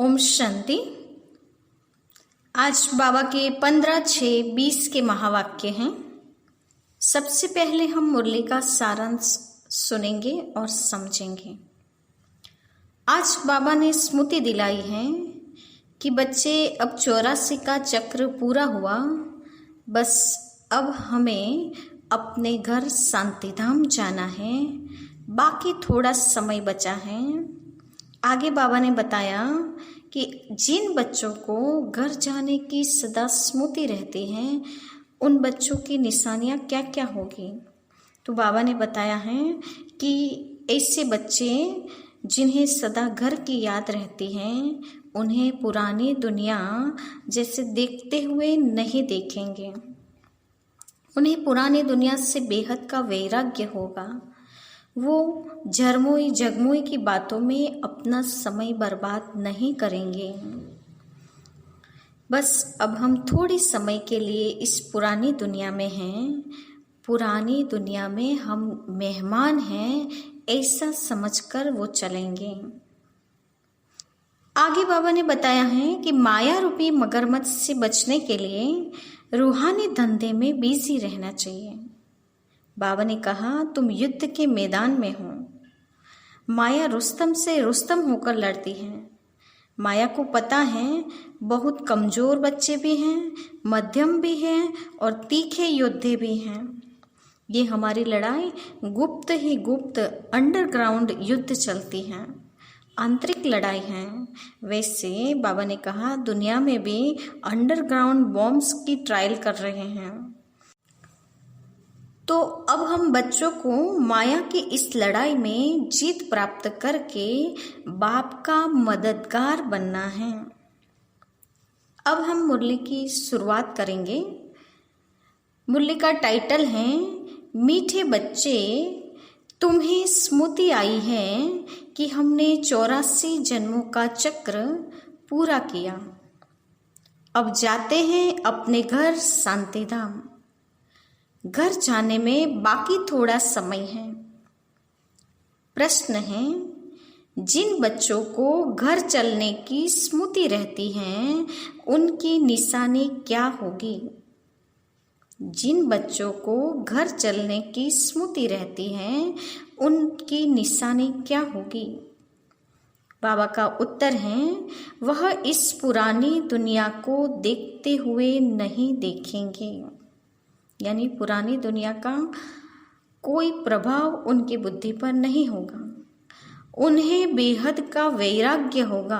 ओम शांति। आज बाबा के 15-6-20 के महावाक्य हैं। सबसे पहले हम मुरली का सारांश सुनेंगे और समझेंगे। आज बाबा ने स्मृति दिलाई है कि बच्चे अब 84 का चक्र पूरा हुआ, बस अब हमें अपने घर शांतिधाम जाना है, बाकी थोड़ा समय बचा है। आगे बाबा ने बताया कि जिन बच्चों को घर जाने की सदा स्मृति रहती है उन बच्चों की निशानियां क्या क्या होगी। तो बाबा ने बताया है कि ऐसे बच्चे जिन्हें सदा घर की याद रहती है उन्हें पुरानी दुनिया जैसे देखते हुए नहीं देखेंगे। उन्हें पुरानी दुनिया से बेहद का वैराग्य होगा। वो झरमोई जगमोई की बातों में अपना समय बर्बाद नहीं करेंगे। बस अब हम थोड़ी समय के लिए इस पुरानी दुनिया में हैं। पुरानी दुनिया में हम मेहमान हैं, ऐसा समझकर वो चलेंगे। आगे बाबा ने बताया है कि माया रूपी मगरमच्छ से बचने के लिए रूहानी धंधे में बिजी रहना चाहिए। बाबा ने कहा, तुम युद्ध के मैदान में हो। माया रुस्तम से रुस्तम होकर लड़ती है। माया को पता है बहुत कमजोर बच्चे भी हैं, मध्यम भी हैं और तीखे योद्धे भी हैं। ये हमारी लड़ाई गुप्त ही गुप्त अंडरग्राउंड युद्ध चलती है, आंतरिक लड़ाई है। वैसे बाबा ने कहा दुनिया में भी अंडरग्राउंड बॉम्ब्स की ट्रायल कर रहे हैं। तो अब हम बच्चों को माया की इस लड़ाई में जीत प्राप्त करके बाप का मददगार बनना है। अब हम मुरली की शुरुआत करेंगे। मुरली का टाइटल है मीठे बच्चे, तुम्हें स्मृति आई है कि हमने 84 जन्मों का चक्र पूरा किया। अब जाते हैं अपने घर शांतिधाम। घर जाने में बाकी थोड़ा समय है। प्रश्न है, जिन बच्चों को घर चलने की स्मृति रहती है उनकी निशानी क्या होगी? जिन बच्चों को घर चलने की स्मृति रहती है उनकी निशानी क्या होगी? बाबा का उत्तर है, वह इस पुरानी दुनिया को देखते हुए नहीं देखेंगे। यानी पुरानी दुनिया का कोई प्रभाव उनकी बुद्धि पर नहीं होगा। उन्हें बेहद का वैराग्य होगा।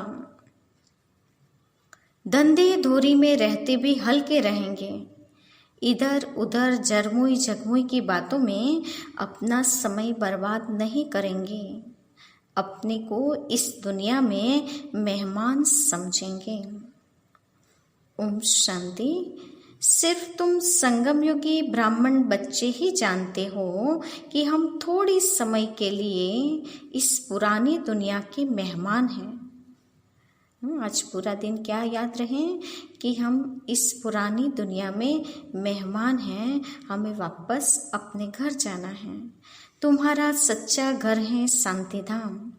धंधे धूरी में रहते भी हल्के रहेंगे। इधर उधर जरमुई जगमुई की बातों में अपना समय बर्बाद नहीं करेंगे। अपने को इस दुनिया में मेहमान समझेंगे। ओम शांति। सिर्फ तुम संगम युगी ब्राह्मण बच्चे ही जानते हो कि हम थोड़ी समय के लिए इस पुरानी दुनिया के मेहमान हैं। आज पूरा दिन क्या याद रहे कि हम इस पुरानी दुनिया में मेहमान हैं, हमें वापस अपने घर जाना है। तुम्हारा सच्चा घर है शांतिधाम।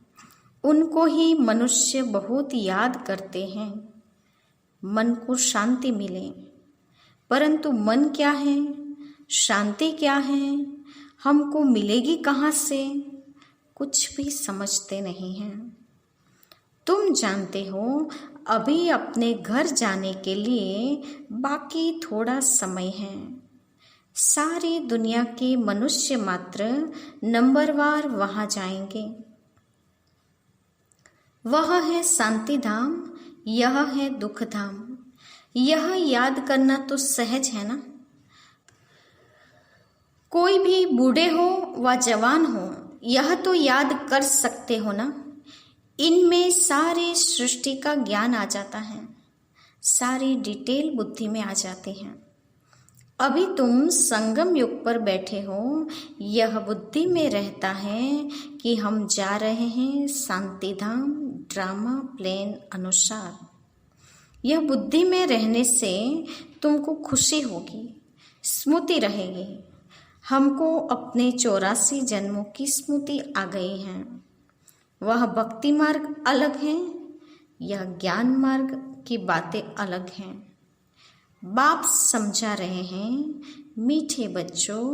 उनको ही मनुष्य बहुत याद करते हैं। मन को शांति मिले, परंतु मन क्या है, शांति क्या है, हमको मिलेगी कहाँ से, कुछ भी समझते नहीं हैं। तुम जानते हो अभी अपने घर जाने के लिए बाकी थोड़ा समय है। सारी दुनिया के मनुष्य मात्र नंबरवार वहाँ जाएंगे। वह है शांतिधाम, यह है दुखधाम। यह याद करना तो सहज है ना। कोई भी बूढ़े हो व जवान हो, यह तो याद कर सकते हो ना। इनमें सारी सृष्टि का ज्ञान आ जाता है, सारी डिटेल बुद्धि में आ जाती है। अभी तुम संगम युग पर बैठे हो, यह बुद्धि में रहता है कि हम जा रहे हैं शांतिधाम ड्रामा प्लेन अनुसार। यह बुद्धि में रहने से तुमको खुशी होगी, स्मृति रहेगी। हमको अपने 84 जन्मों की स्मृति आ गई है। वह भक्ति मार्ग अलग है, यह ज्ञान मार्ग की बातें अलग हैं। बाप समझा रहे हैं, मीठे बच्चों,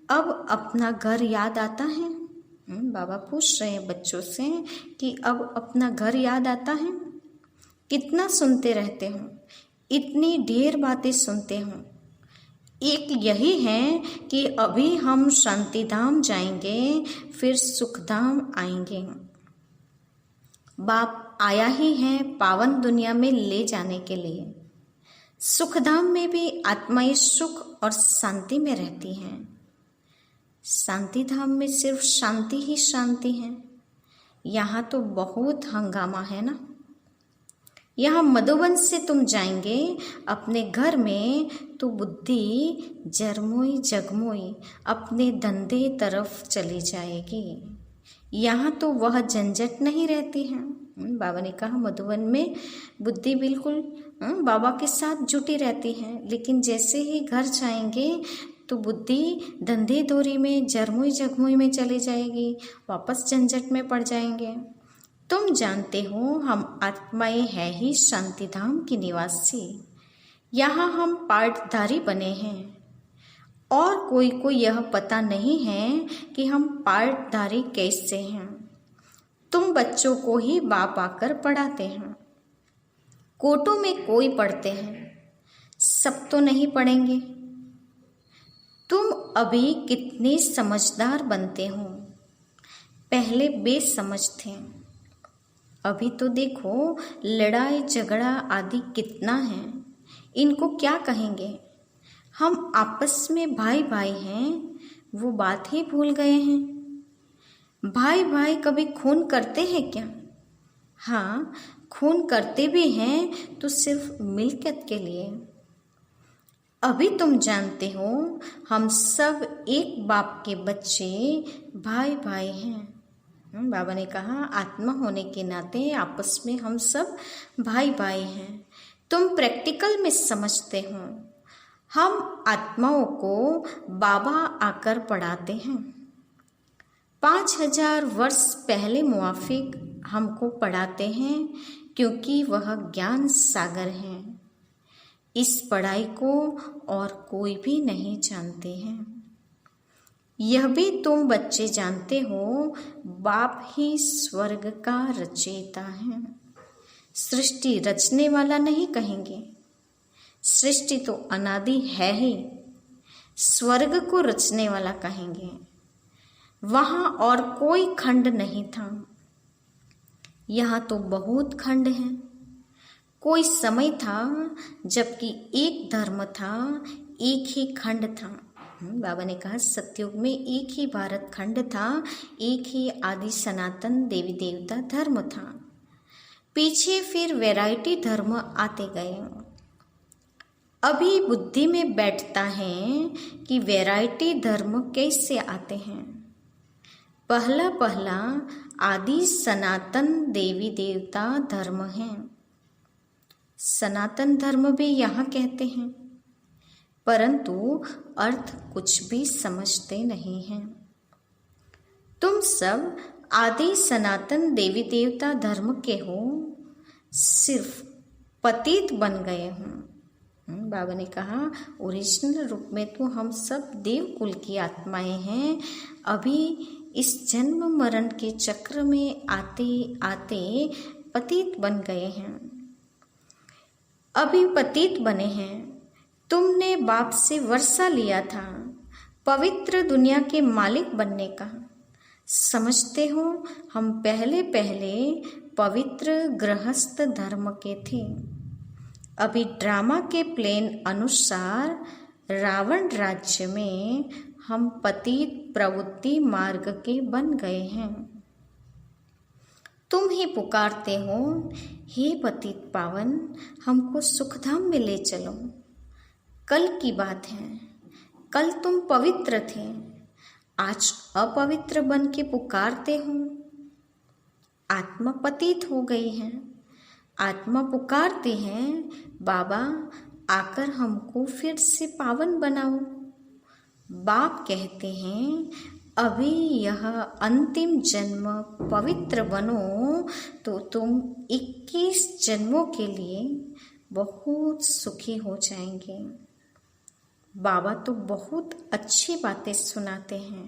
अब अपना घर याद आता है। बाबा पूछ रहे हैं बच्चों से कि अब अपना घर याद आता है। कितना सुनते रहते हो, इतनी ढेर बातें सुनते हो। एक यही है कि अभी हम शांति धाम जाएंगे, फिर सुख धाम आएंगे। बाप आया ही है पावन दुनिया में ले जाने के लिए। सुख धाम में भी आत्माएं सुख और शांति में रहती हैं। शांति धाम में सिर्फ शांति ही शांति है। यहाँ तो बहुत हंगामा है ना। यहाँ मधुबन से तुम जाएंगे अपने घर में तो बुद्धि जरमोई जगमोई अपने धंधे तरफ चली जाएगी। यहाँ तो वह झंझट नहीं रहती है। बाबा ने कहा मधुबन में बुद्धि बिल्कुल बाबा के साथ जुटी रहती है, लेकिन जैसे ही घर जाएंगे तो बुद्धि धंधे धोरी में जरमोई जगमोई में चली जाएगी, वापस झंझट में पड़ जाएंगे। तुम जानते हो हम आत्माएं हैं ही शांति धाम की निवासी। यहाँ हम पाठधारी बने हैं और कोई को यह पता नहीं है कि हम पाठधारी कैसे हैं। तुम बच्चों को ही बाप आकर पढ़ाते हैं। कोटों में कोई पढ़ते हैं, सब तो नहीं पढ़ेंगे। तुम अभी कितने समझदार बनते हो, पहले बेसमझ थे। अभी तो देखो लड़ाई झगड़ा आदि कितना है, इनको क्या कहेंगे। हम आपस में भाई भाई हैं, वो बात ही भूल गए हैं। भाई भाई कभी खून करते हैं क्या? हाँ, खून करते भी हैं तो सिर्फ मिल्कियत के लिए। अभी तुम जानते हो हम सब एक बाप के बच्चे भाई भाई हैं। बाबा ने कहा आत्मा होने के नाते आपस में हम सब भाई भाई हैं। तुम प्रैक्टिकल में समझते हो। हम आत्माओं को बाबा आकर पढ़ाते हैं। 5000 वर्ष पहले मुआफिक हमको पढ़ाते हैं, क्योंकि वह ज्ञान सागर है। इस पढ़ाई को और कोई भी नहीं जानते हैं। यह भी तुम बच्चे जानते हो, बाप ही स्वर्ग का रचयिता है। सृष्टि रचने वाला नहीं कहेंगे, सृष्टि तो अनादि है ही। स्वर्ग को रचने वाला कहेंगे। वहाँ और कोई खंड नहीं था, यहाँ तो बहुत खंड हैं। कोई समय था जबकि एक धर्म था, एक ही खंड था। बाबा ने कहा सतयुग में एक ही भारत खंड था, एक ही आदि सनातन देवी देवता धर्म था। पीछे फिर वैरायटी धर्म आते गए। अभी बुद्धि में बैठता है कि वैरायटी धर्म कैसे आते हैं। पहला पहला आदि सनातन देवी देवता धर्म है। सनातन धर्म भी यहाँ कहते हैं, परंतु अर्थ कुछ भी समझते नहीं हैं। तुम सब आदि सनातन देवी देवता धर्म के हो, सिर्फ पतित बन गए हो। बाबा ने कहा ओरिजिनल रूप में तो हम सब देव कुल की आत्माएं हैं। अभी इस जन्म मरण के चक्र में आते आते पतित बन गए हैं। अभी पतित बने हैं। तुमने बाप से वर्षा लिया था पवित्र दुनिया के मालिक बनने का। समझते हो हम पहले पहले पवित्र गृहस्थ धर्म के थे। अभी ड्रामा के प्लेन अनुसार रावण राज्य में हम पतित प्रवृत्ति मार्ग के बन गए हैं। तुम ही पुकारते हो, हे पतित पावन, हमको सुखधाम में ले चलो। कल की बात है, कल तुम पवित्र थे, आज अपवित्र बन के पुकारते हो। आत्मा पतित हो गई है। आत्मा पुकारते हैं, बाबा आकर हमको फिर से पावन बनाओ। बाप कहते हैं अभी यह अंतिम जन्म पवित्र बनो तो तुम 21 जन्मों के लिए बहुत सुखी हो जाएंगे। बाबा तो बहुत अच्छी बातें सुनाते हैं,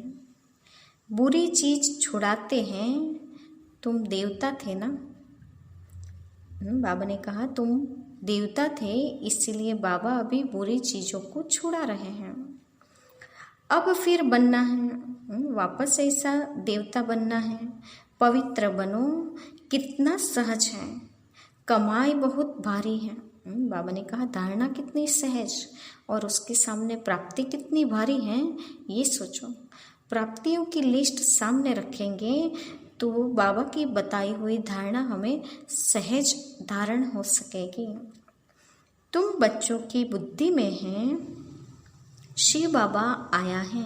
बुरी चीज छुड़ाते हैं। तुम देवता थे ना? बाबा ने कहा तुम देवता थे, इसीलिए बाबा अभी बुरी चीज़ों को छुड़ा रहे हैं। अब फिर बनना है, वापस ऐसा देवता बनना है। पवित्र बनो, कितना सहज है। कमाई बहुत भारी है। बाबा ने कहा धारणा कितनी सहज और उसके सामने प्राप्ति कितनी भारी है। ये सोचो, प्राप्तियों की लिस्ट सामने रखेंगे तो बाबा की बताई हुई धारणा हमें सहज धारण हो सकेगी। तुम बच्चों की बुद्धि में हैं, शिव बाबा आया है,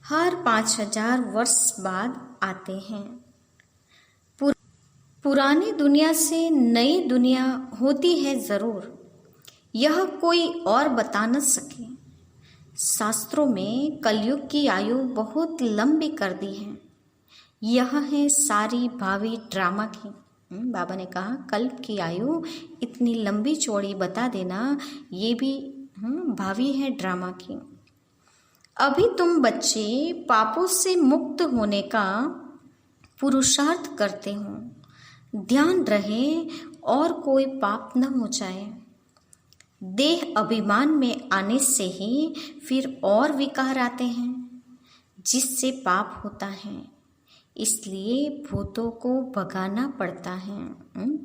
हर 5000 वर्ष बाद आते हैं। पुरानी दुनिया से नई दुनिया होती है ज़रूर, यह कोई और बता न सके। शास्त्रों में कलयुग की आयु बहुत लंबी कर दी है। यह है सारी भावी ड्रामा की। बाबा ने कहा कल्प की आयु इतनी लंबी चौड़ी बता देना, ये भी भावी है ड्रामा की। अभी तुम बच्चे पापों से मुक्त होने का पुरुषार्थ करते हो। ध्यान रहे और कोई पाप न हो जाए। देह अभिमान में आने से ही फिर और विकार आते हैं, जिससे पाप होता है। इसलिए भूतों को भगाना पड़ता है।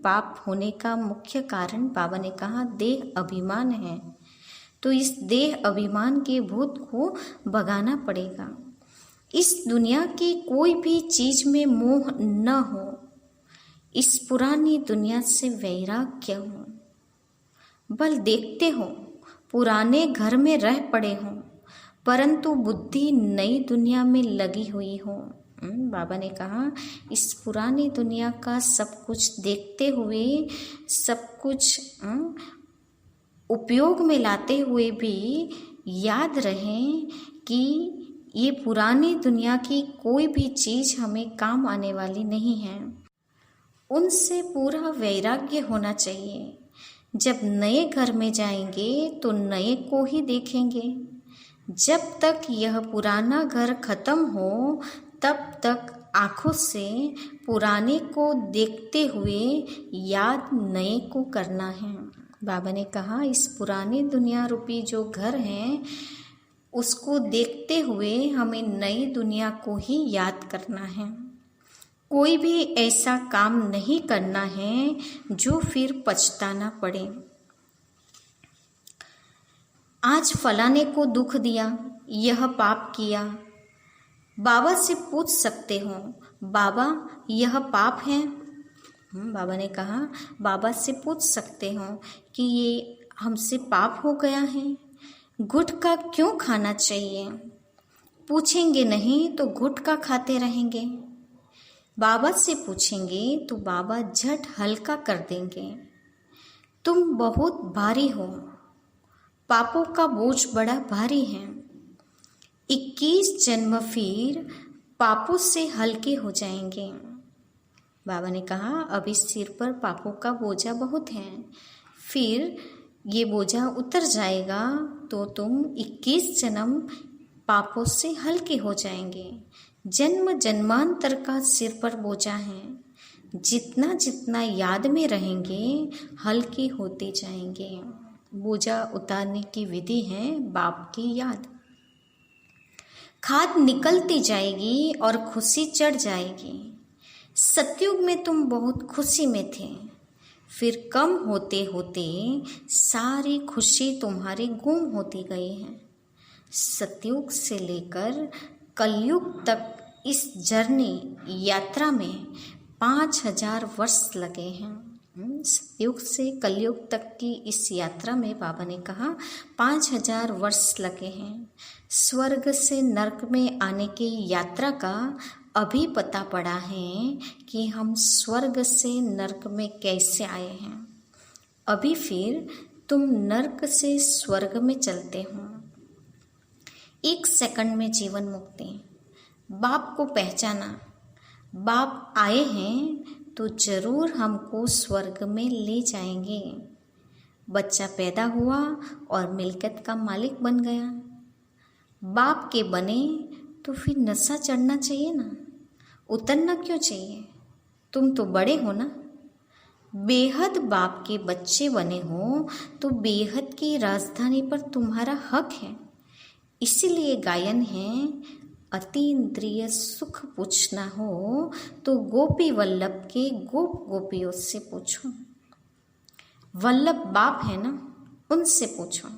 पाप होने का मुख्य कारण बाबा ने कहा देह अभिमान है, तो इस देह अभिमान के भूत को भगाना पड़ेगा। इस दुनिया की कोई भी चीज में मोह न हो, इस पुरानी दुनिया से वैराग्य हो। बल देखते हो पुराने घर में रह पड़े हो, परंतु बुद्धि नई दुनिया में लगी हुई हो। बाबा ने कहा इस पुरानी दुनिया का सब कुछ देखते हुए, सब कुछ उपयोग में लाते हुए भी याद रहे कि ये पुरानी दुनिया की कोई भी चीज़ हमें काम आने वाली नहीं है। उनसे पूरा वैराग्य होना चाहिए। जब नए घर में जाएंगे तो नए को ही देखेंगे। जब तक यह पुराना घर खत्म हो तब तक आँखों से पुराने को देखते हुए याद नए को करना है। बाबा ने कहा इस पुरानी दुनिया रूपी जो घर है उसको देखते हुए हमें नई दुनिया को ही याद करना है। कोई भी ऐसा काम नहीं करना है जो फिर पछताना पड़े। आज फलाने को दुख दिया, यह पाप किया। बाबा से पूछ सकते हो बाबा यह पाप है? बाबा ने कहा बाबा से पूछ सकते हो कि ये हमसे पाप हो गया है, गुटखा क्यों खाना चाहिए? पूछेंगे नहीं तो गुटखा खाते रहेंगे। बाबा से पूछेंगे तो बाबा झट हल्का कर देंगे। तुम बहुत भारी हो, पापों का बोझ बड़ा भारी है। 21 जन्म फिर पापों से हल्के हो जाएंगे। बाबा ने कहा अभी सिर पर पापों का बोझा बहुत है, फिर ये बोझा उतर जाएगा तो तुम 21 जन्म पापों से हल्के हो जाएंगे। जन्म जन्मांतर का सिर पर बोझा है, जितना जितना याद में रहेंगे हल्के होते जाएंगे। बोझा उतारने की विधि है बाप की याद। खाद निकलती जाएगी और खुशी चढ़ जाएगी। सतयुग में तुम बहुत खुशी में थे, फिर कम होते होते सारी खुशी तुम्हारी गुम होती गई है। सतयुग से लेकर कलयुग तक इस जर्नी यात्रा में 5000 वर्ष लगे हैं। सतयुग से कलयुग तक की इस यात्रा में बाबा ने कहा 5000 वर्ष लगे हैं। स्वर्ग से नरक में आने की यात्रा का अभी पता पड़ा है कि हम स्वर्ग से नरक में कैसे आए हैं। अभी फिर तुम नरक से स्वर्ग में चलते हो। 1 सेकंड में जीवन मुक्ति। बाप को पहचाना। बाप आए हैं तो जरूर हमको स्वर्ग में ले जाएंगे। बच्चा पैदा हुआ और मिल्कियत का मालिक बन गया। बाप के बने तो फिर नशा चढ़ना चाहिए ना, उतरना क्यों चाहिए? तुम तो बड़े हो ना। बेहद बाप के बच्चे बने हो तो बेहद की राजधानी पर तुम्हारा हक है। इसीलिए गायन है, अतीन्द्रिय सुख पूछना हो तो गोपी वल्लभ के गोप गोपियों से पूछो। वल्लभ बाप है ना, उनसे पूछो।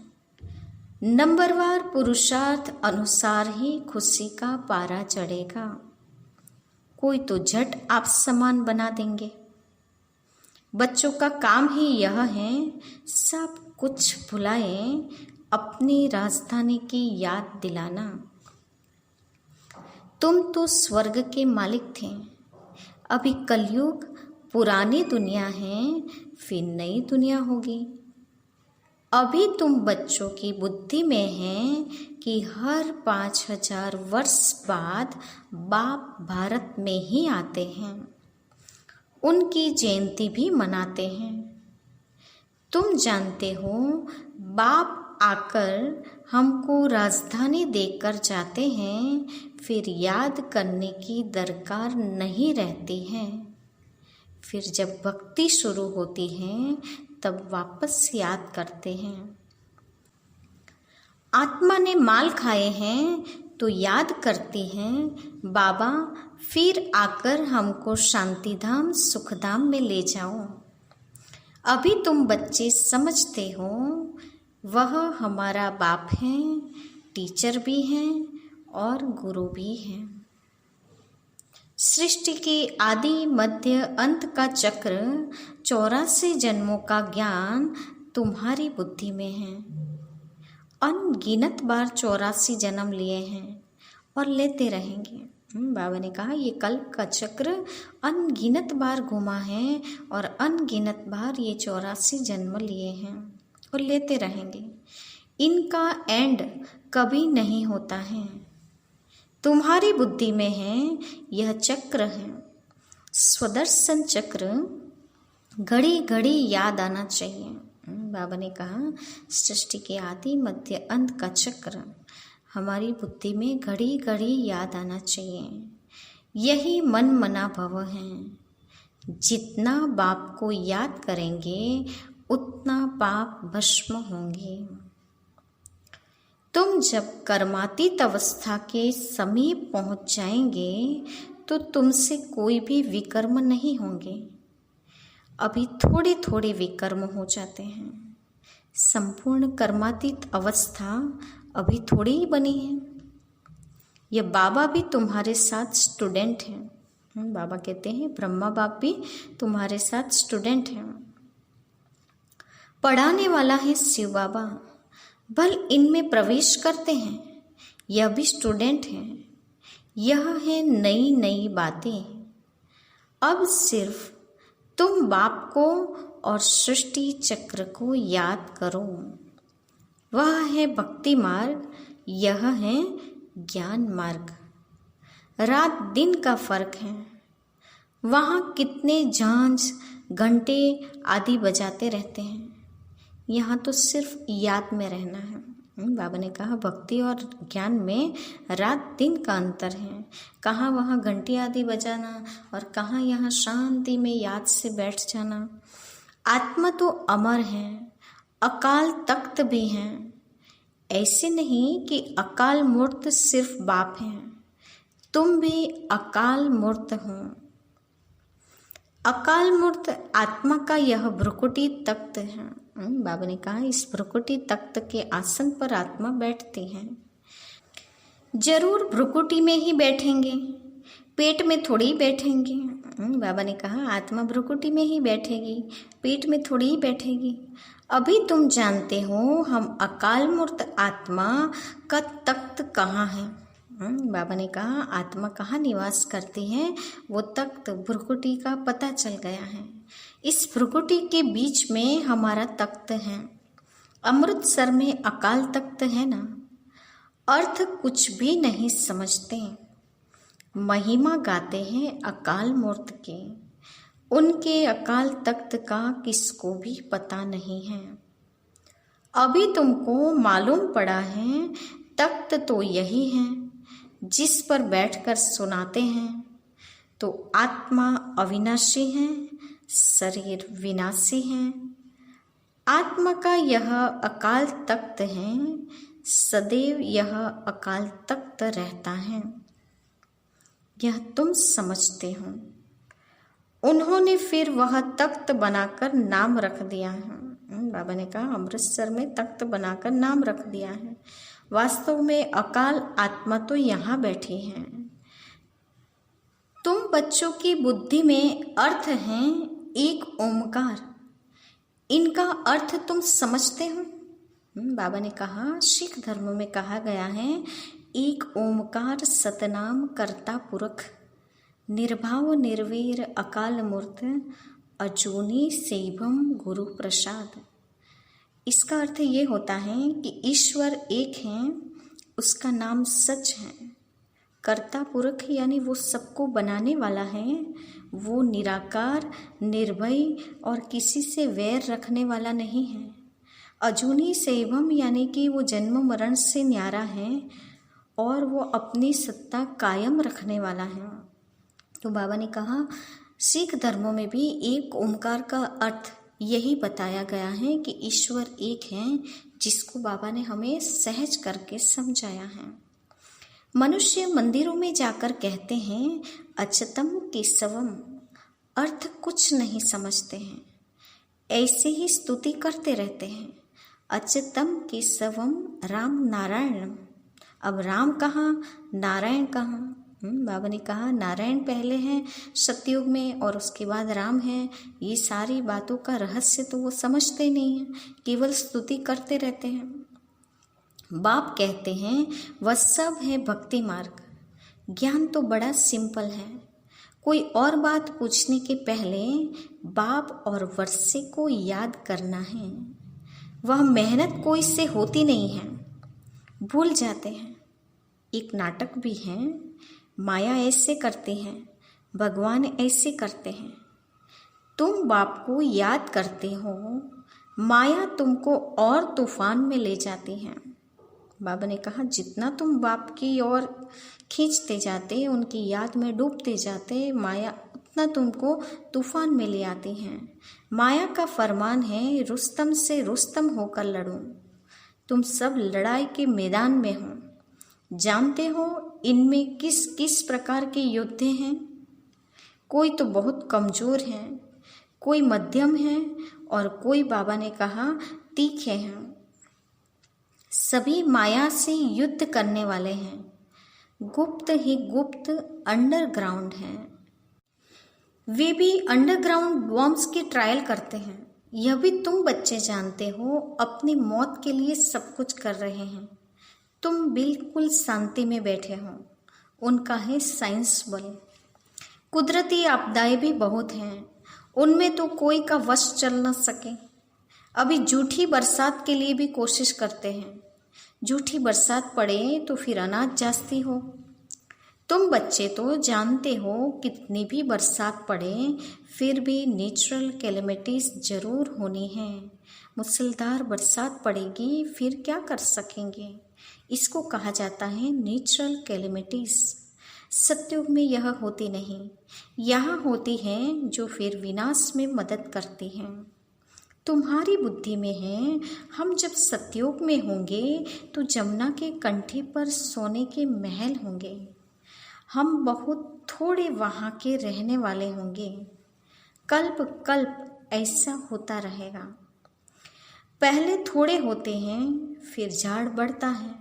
नंबरवार पुरुषार्थ अनुसार ही खुशी का पारा चढ़ेगा। कोई तो झट आप समान बना देंगे। बच्चों का काम ही यह है, सब कुछ भुलाएं, अपनी राजधानी की याद दिलाना। तुम तो स्वर्ग के मालिक थे। अभी कलयुग पुरानी दुनिया है, फिर नई दुनिया होगी। अभी तुम बच्चों की बुद्धि में है कि हर 5000 वर्ष बाद बाप भारत में ही आते हैं, उनकी जयंती भी मनाते हैं। तुम जानते हो बाप आकर हमको राजधानी देकर जाते हैं, फिर याद करने की दरकार नहीं रहती है। फिर जब भक्ति शुरू होती है तब वापस याद करते हैं। आत्मा ने माल खाए हैं तो याद करती हैं, बाबा फिर आकर हमको शांतिधाम सुखधाम में ले जाओ। अभी तुम बच्चे समझते हो वह हमारा बाप है, टीचर भी हैं और गुरु भी हैं। सृष्टि के आदि मध्य अंत का चक्र 84 जन्मों का ज्ञान तुम्हारी बुद्धि में है। अनगिनत बार 84 जन्म लिए हैं और लेते रहेंगे। बाबा ने कहा ये कल्प का चक्र अनगिनत बार घुमा है और अनगिनत बार ये 84 जन्म लिए हैं और लेते रहेंगे। इनका एंड कभी नहीं होता है। तुम्हारी बुद्धि में है, यह चक्र है स्वदर्शन चक्र, घड़ी घड़ी याद आना चाहिए। बाबा ने कहा सृष्टि के आदि मध्य अंत का चक्र हमारी बुद्धि में घड़ी घड़ी याद आना चाहिए। यही मन मना भव है। जितना बाप को याद करेंगे उतना पाप भस्म होंगे। तुम जब कर्मातीत अवस्था के समीप पहुंच जाएंगे तो तुमसे कोई भी विकर्म नहीं होंगे। अभी थोड़े थोड़े विकर्म हो जाते हैं। संपूर्ण कर्मातीत अवस्था अभी थोड़ी ही बनी है। यह बाबा भी तुम्हारे साथ स्टूडेंट हैं। बाबा कहते हैं ब्रह्मा बाप भी तुम्हारे साथ स्टूडेंट हैं। पढ़ाने वाला है शिव बाबा, भल इनमें प्रवेश करते हैं। यह भी स्टूडेंट हैं। यह है नई नई बातें। अब सिर्फ तुम बाप को और सृष्टि चक्र को याद करो। वह है भक्ति मार्ग, यह है ज्ञान मार्ग। रात दिन का फर्क है। वहाँ कितने झांझ घंटे आदि बजाते रहते हैं, यहाँ तो सिर्फ याद में रहना है। बाबा ने कहा भक्ति और ज्ञान में रात दिन का अंतर है। कहाँ वहाँ घंटी आदि बजाना और कहाँ यहाँ शांति में याद से बैठ जाना। आत्मा तो अमर है, अकाल तख्त भी हैं। ऐसे नहीं कि अकाल मूर्त सिर्फ बाप हैं, तुम भी अकाल मूर्त हो। अकाल मूर्त आत्मा का यह भ्रुकुटी तख्त है। बाबा ने कहा इस भ्रुकुटी तख्त के आसन पर आत्मा बैठती है। जरूर भ्रुकुटी में ही बैठेंगे, पेट में थोड़ी ही बैठेंगे। बाबा ने कहा आत्मा भ्रुकुटी में ही बैठेगी, पेट में थोड़ी ही बैठेगी। अभी तुम जानते हो हम अकाल मूर्त आत्मा का तख्त कहाँ है। बाबा ने कहा आत्मा कहाँ निवास करती है, वो तख्त भ्रुकुटी का पता चल गया है। इस भ्रुकुटी के बीच में हमारा तख्त है। अमृतसर में अकाल तख्त है ना। अर्थ कुछ भी नहीं समझते। महिमा गाते हैं अकाल मूर्त के। उनके अकाल तख्त का किसको भी पता नहीं है। अभी तुमको मालूम पड़ा है तख्त तो यही है जिस पर बैठकर सुनाते हैं। तो आत्मा अविनाशी है, शरीर विनाशी है। आत्मा का यह अकाल तख्त है, सदैव यह अकाल तख्त रहता है। यह तुम समझते हो। उन्होंने फिर वह तख्त बनाकर नाम रख दिया है। बाबा ने कहा अमृतसर में तख्त बनाकर नाम रख दिया है। वास्तव में अकाल आत्मा तो यहाँ बैठी है। तुम बच्चों की बुद्धि में अर्थ हैं एक ओमकार। इनका अर्थ तुम समझते हो। बाबा ने कहा सिख धर्म में कहा गया है एक ओमकार सतनाम कर्ता पुरख, निर्भाव निर्वीर अकाल मूर्त, अजूनी सेवम गुरु प्रसाद। इसका अर्थ ये होता है कि ईश्वर एक है, उसका नाम सच है। कर्ता पुरख यानी वो सबको बनाने वाला है। वो निराकार, निर्भय और किसी से वैर रखने वाला नहीं है। अजूनी सेवम यानी कि वो जन्म मरण से न्यारा है और वो अपनी सत्ता कायम रखने वाला है। तो बाबा ने कहा सिख धर्मों में भी एक ओमकार का अर्थ यही बताया गया है कि ईश्वर एक है, जिसको बाबा ने हमें सहज करके समझाया है। मनुष्य मंदिरों में जाकर कहते हैं अच्युतम केशवम, अर्थ कुछ नहीं समझते हैं, ऐसे ही स्तुति करते रहते हैं। अच्युतम केशवम राम नारायणम। अब राम कहाँ, नारायण कहाँ? बाबा ने कहा नारायण पहले हैं सतयुग में और उसके बाद राम है। ये सारी बातों का रहस्य तो वो समझते नहीं हैं, केवल स्तुति करते रहते हैं। बाप कहते हैं वह सब है भक्ति मार्ग। ज्ञान तो बड़ा सिंपल है। कोई और बात पूछने के पहले बाप और वर्षे को याद करना है। वह मेहनत कोई से होती नहीं है, भूल जाते हैं। एक नाटक भी है, माया ऐसे करती है, भगवान ऐसे करते हैं। तुम बाप को याद करते हो, माया तुमको और तूफान में ले जाती है। बाबा ने कहा जितना तुम बाप की ओर खींचते जाते, उनकी याद में डूबते जाते, माया उतना तुमको तूफान में ले आती है। माया का फरमान है रुस्तम से रुस्तम होकर लड़ो। तुम सब लड़ाई के मैदान में हो। जानते हो इनमें किस किस प्रकार के योद्धे हैं। कोई तो बहुत कमज़ोर है, कोई मध्यम है और कोई बाबा ने कहा तीखे हैं। सभी माया से युद्ध करने वाले हैं। गुप्त ही गुप्त अंडरग्राउंड हैं। वे भी अंडरग्राउंड बॉम्ब्स की ट्रायल करते हैं। यह भी तुम बच्चे जानते हो, अपनी मौत के लिए सब कुछ कर रहे हैं। तुम बिल्कुल शांति में बैठे हो। उनका है साइंस बल। कुदरती आपदाएं भी बहुत हैं, उनमें तो कोई का वश चल न सके। अभी झूठी बरसात के लिए भी कोशिश करते हैं। झूठी बरसात पड़े तो फिर अनाज जास्ती हो। तुम बच्चे तो जानते हो कितनी भी बरसात पड़े फिर भी नेचुरल कैलेमिटीज जरूर होनी है। मूसलाधार बरसात पड़ेगी फिर क्या कर सकेंगे। इसको कहा जाता है नेचुरल कैलेमिटीज। सतयुग में यह होती नहीं, यहाँ होती हैं जो फिर विनाश में मदद करती हैं। तुम्हारी बुद्धि में है हम जब सतयुग में होंगे तो जमुना के कंठे पर सोने के महल होंगे। हम बहुत थोड़े वहाँ के रहने वाले होंगे। कल्प कल्प ऐसा होता रहेगा। पहले थोड़े होते हैं फिर झाड़ बढ़ता है।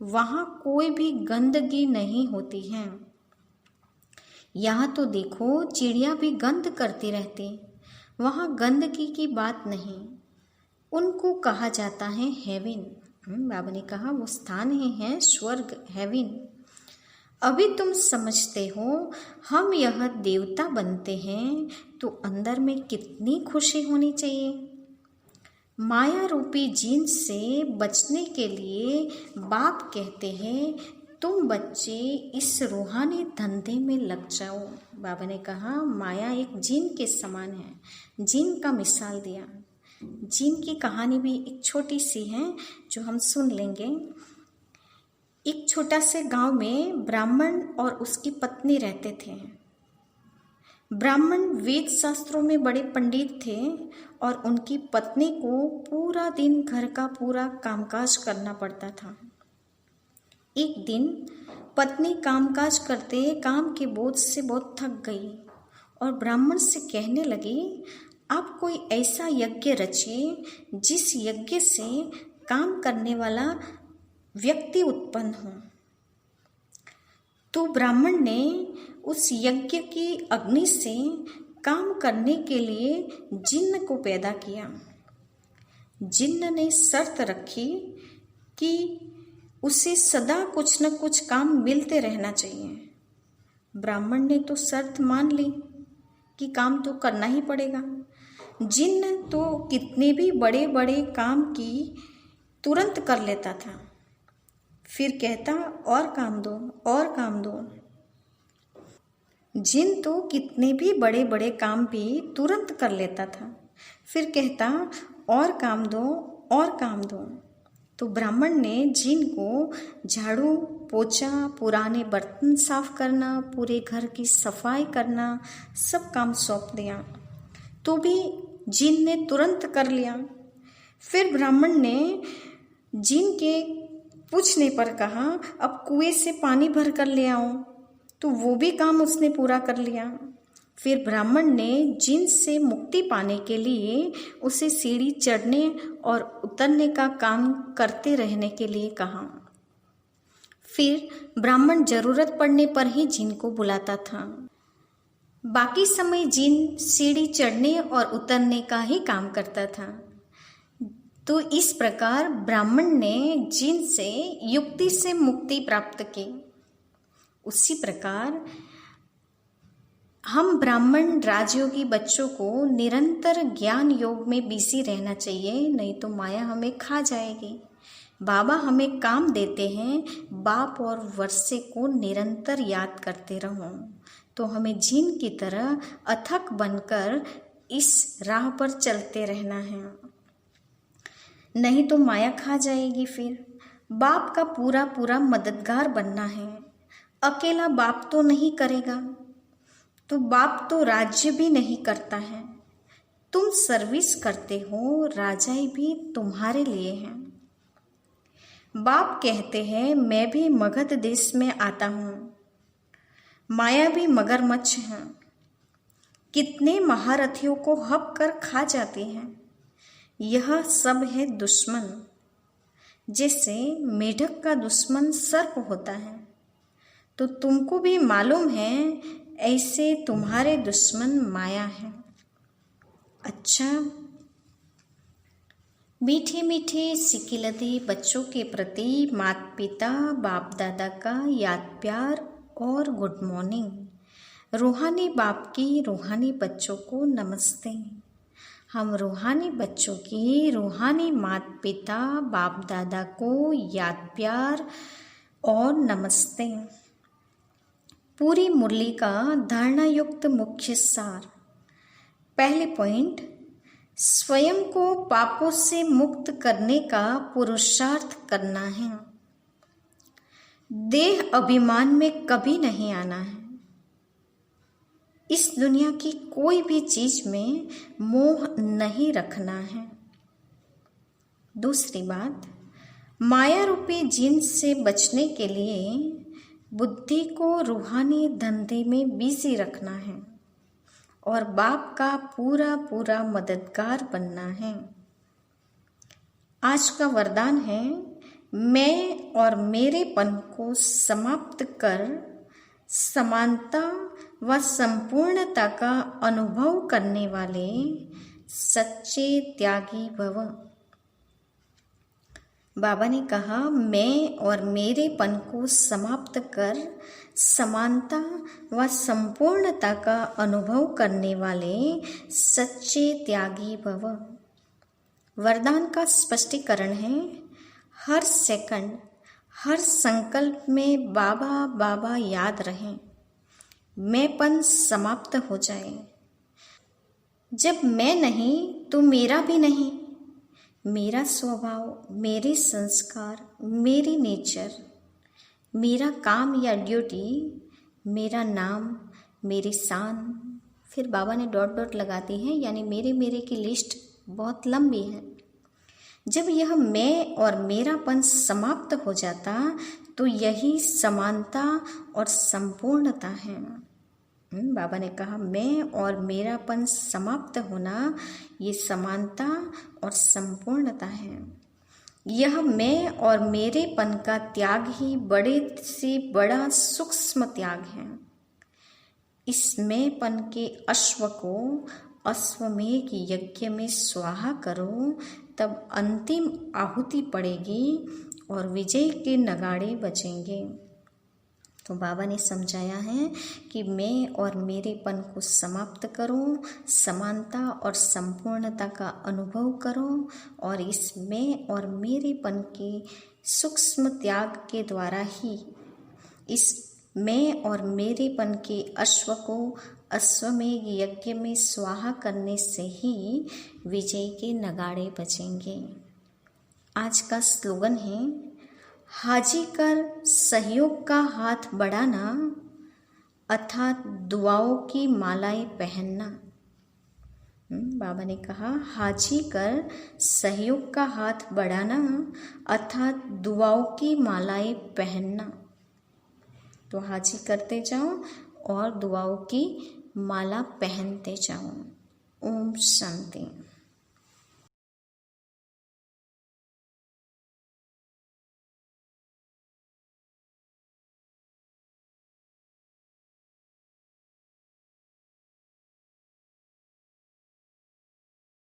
वहाँ कोई भी गंदगी नहीं होती है। यहाँ तो देखो चिड़िया भी गंद करती रहती, वहाँ गंदगी की बात नहीं। उनको कहा जाता है हेवन। बाबा ने कहा वो स्थान ही है स्वर्ग, हेवन। अभी तुम समझते हो हम यह देवता बनते हैं तो अंदर में कितनी खुशी होनी चाहिए। माया रूपी जीन से बचने के लिए बाप कहते हैं तुम बच्चे इस रूहानी धंधे में लग जाओ। बाबा ने कहा माया एक जिन के समान है। जिन का मिसाल दिया। जिन की कहानी भी एक छोटी सी है जो हम सुन लेंगे। एक छोटा से गांव में ब्राह्मण और उसकी पत्नी रहते थे। ब्राह्मण वेद शास्त्रों में बड़े पंडित थे और उनकी पत्नी को पूरा दिन घर का पूरा कामकाज करना पड़ता था। एक दिन पत्नी कामकाज करते काम के बोझ से बहुत थक गई और ब्राह्मण से कहने लगी, आप कोई ऐसा यज्ञ रचिए जिस यज्ञ से काम करने वाला व्यक्ति उत्पन्न हो। तो ब्राह्मण ने उस यज्ञ की अग्नि से काम करने के लिए जिन्न को पैदा किया। जिन्न ने शर्त रखी कि उसे सदा कुछ न कुछ काम मिलते रहना चाहिए। ब्राह्मण ने तो शर्त मान ली कि काम तो करना ही पड़ेगा। जिन्न तो कितने भी बड़े बड़े काम की तुरंत कर लेता था, फिर कहता और काम दो और काम दो। जिन तो कितने भी बड़े बड़े काम भी तुरंत कर लेता था, फिर कहता और काम दो और काम दो। तो ब्राह्मण ने जिन को झाड़ू पोछा, पुराने बर्तन साफ करना, पूरे घर की सफाई करना सब काम सौंप दिया। तो भी जिन ने तुरंत कर लिया। फिर ब्राह्मण ने जिन के पूछने पर कहा अब कुएं से पानी भर कर ले आओ, तो वो भी काम उसने पूरा कर लिया। फिर ब्राह्मण ने जिन से मुक्ति पाने के लिए उसे सीढ़ी चढ़ने और उतरने का काम करते रहने के लिए कहा। फिर ब्राह्मण जरूरत पड़ने पर ही जिन को बुलाता था। बाकी समय जिन सीढ़ी चढ़ने और उतरने का ही काम करता था। तो इस प्रकार ब्राह्मण ने जिन से युक्ति से मुक्ति प्राप्त की। उसी प्रकार हम ब्राह्मण राजयोगी बच्चों को निरंतर ज्ञान योग में बिजी रहना चाहिए, नहीं तो माया हमें खा जाएगी। बाबा हमें काम देते हैं, बाप और वर्षे को निरंतर याद करते रहो, तो हमें जिन की तरह अथक बनकर इस राह पर चलते रहना है, नहीं तो माया खा जाएगी। फिर बाप का पूरा पूरा मददगार बनना है। अकेला बाप तो नहीं करेगा, तो बाप तो राज्य भी नहीं करता है। तुम सर्विस करते हो, राजाई भी तुम्हारे लिए है। बाप कहते हैं मैं भी मगध देश में आता हूँ, माया भी मगरमच्छ है, कितने महारथियों को हप कर खा जाती है। यह सब है दुश्मन, जैसे मेढक का दुश्मन सर्प होता है। तो तुमको भी मालूम है ऐसे तुम्हारे दुश्मन माया है। अच्छा, मीठे मीठे सिकिलते बच्चों के प्रति माता पिता बाप दादा का याद प्यार और गुड मॉर्निंग। रूहानी बाप की रूहानी बच्चों को नमस्ते। हम रूहानी बच्चों की रूहानी माता पिता बाप दादा को याद प्यार और नमस्ते। पूरी मुरली का धारणा युक्त मुख्य सार। पहले पॉइंट, स्वयं को पापों से मुक्त करने का पुरुषार्थ करना है। देह अभिमान में कभी नहीं आना है। इस दुनिया की कोई भी चीज में मोह नहीं रखना है। दूसरी बात, माया रूपी जिन से बचने के लिए बुद्धि को रूहानी धंधे में बिजी रखना है और बाप का पूरा पूरा मददगार बनना है। आज का वरदान है, मैं और मेरेपन को समाप्त कर समानता व संपूर्णता का अनुभव करने वाले सच्चे त्यागी भव। बाबा ने कहा मैं और मेरेपन को समाप्त कर समानता व संपूर्णता का अनुभव करने वाले सच्चे त्यागी भव। वरदान का स्पष्टीकरण है, हर सेकंड हर संकल्प में बाबा बाबा याद रहें, मैंपन समाप्त हो जाए। जब मैं नहीं तो मेरा भी नहीं, मेरा स्वभाव, मेरे संस्कार, मेरी नेचर, मेरा काम या ड्यूटी, मेरा नाम, मेरी शान। फिर बाबा ने डॉट डॉट लगा दी है, यानी मेरे की लिस्ट बहुत लंबी है। जब यह मैं और मेरापन समाप्त हो जाता तो यही समानता और संपूर्णता है। बाबा ने कहा मैं और मेरापन समाप्त होना ये समानता और संपूर्णता है। यह मैं और मेरेपन का त्याग ही बड़े से बड़ा सूक्ष्म त्याग है। इस मैंपन के अश्व को अश्वमेघ यज्ञ में स्वाहा करो, तब अंतिम आहुति पड़ेगी और विजय के नगाड़े बजेंगे। तो बाबा ने समझाया है कि मैं और मेरेपन को समाप्त करो, समानता और संपूर्णता का अनुभव करो, और इस मैं और मेरेपन के सूक्ष्म त्याग के द्वारा ही इस मैं और मेरेपन के अश्व को अश्वमेघ यज्ञ में स्वाहा करने से ही विजय के नगाड़े बजेंगे। आज का स्लोगन है, हाजी कर सहयोग का हाथ बढ़ाना अर्थात दुआओं की मालाएं पहनना। बाबा ने कहा हाजी कर सहयोग का हाथ बढ़ाना अर्थात दुआओं की मालाएं पहनना। तो हाजी करते जाओ और दुआओं की माला पहनते जाओ। ओम शांति।